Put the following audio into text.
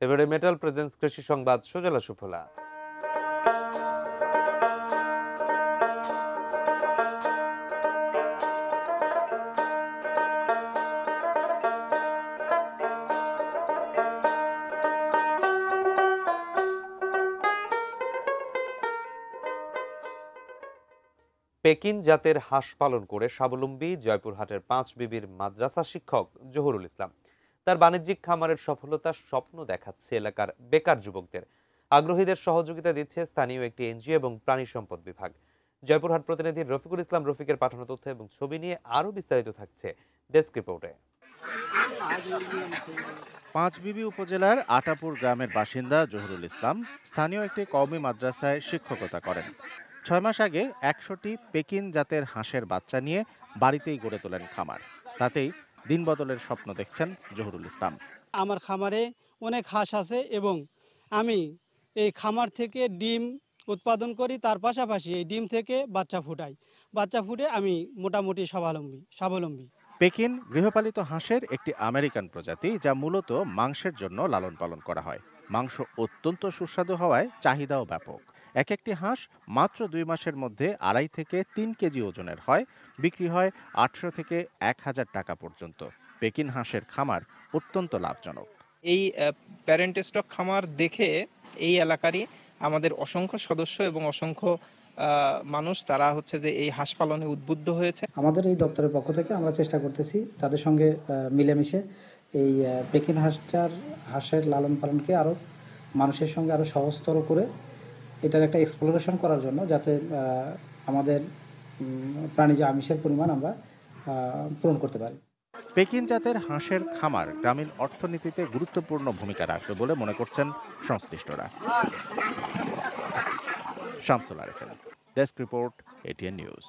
এবারে metal presence কৃষি সংবাদ সুজলা সুফলা। পেকিন জাতের হাঁস পালন করে স্বাবলম্বী জয়পুরহাটের 5 বিবির মাদ্রাসা শিক্ষক জহুরুল ইসলাম। তার বাণিজ্যিক খামারের সফলতার স্বপ্ন দেখাচ্ছে এলাকার বেকার যুবকদের। আগ্রহীদের সহযোগিতা দিচ্ছে স্থানীয় একটি এনজিও এবং প্রাণী সম্পদ বিভাগ। জয়পুরহাট প্রতিনিধি রফিকুল ইসলাম রফিকের পাঠানো তথ্য এবং ছবি নিয়ে আরও বিস্তারিত থাকছে ডেস্ক রিপোর্টে। পাঁচবিবি উপজেলার আটাপুর গ্রামের বাসিন্দা জহুরুল ইসলাম স্থানীয় একটি কওমি মাদ্রাসায় শিক্ষকতা করেন। 6 মাস আগে 100টি পেকিন জাতের হাঁসের বাচ্চা নিয়ে বাড়িতেই গড়ে তোলেন খামার। তাতেই দিন বদলের স্বপ্ন দেখছেন জহুরুল ইসলাম। আমার খামারে অনেক হাঁস আছে এবং আমি এই খামার থেকে ডিম উৎপাদন করি, তার পাশাপাশি এই ডিম থেকে বাচ্চা ফুটাই। বাচ্চা ফুটে আমি মোটামুটি স্বাবলম্বী। পেকিন গৃহপালিত হাঁসের একটি আমেরিকান প্রজাতি, যা মূলত মাংসের জন্য লালন পালন করা হয়। মাংস অত্যন্ত সুস্বাদু হওয়ায় চাহিদাও ব্যাপক। এক একটি হাঁস মাত্র 2 মাসের মধ্যে 2.5 থেকে 3 কেজি ওজনের হয়। বিক্রি হয় 800 থেকে 1000 টাকা পর্যন্ত। পেকিন হাঁসের খামার অত্যন্ত লাভজনক। এই প্যারেন্ট স্টক খামার দেখে এই এলাকারই আমাদের অসংখ্য সদস্য এবং অসংখ্য মানুষ তারা হচ্ছে যে এই হাঁস পালনে উদ্বুদ্ধ হয়েছে। আমাদের এই দপ্তরের পক্ষ থেকে আমরা চেষ্টা করতেছি তাদের সঙ্গে মিলেমিশে এই পেকিন হাঁসের লালন পালনকে আরও মানুষের সঙ্গে আরও সহজতর করে এটার একটা এক্সপ্লোরেশন করার জন্য, যাতে আমাদের প্রাণীজ আমিষের পরিমাণ আমরা পূরণ করতে পারি। পেকিন জাতের হাঁসের খামার গ্রামীণ অর্থনীতিতে গুরুত্বপূর্ণ ভূমিকা রাখবে বলে মনে করছেন সংশ্লিষ্টরা। Shamsul Arefin, desk report, ATN news.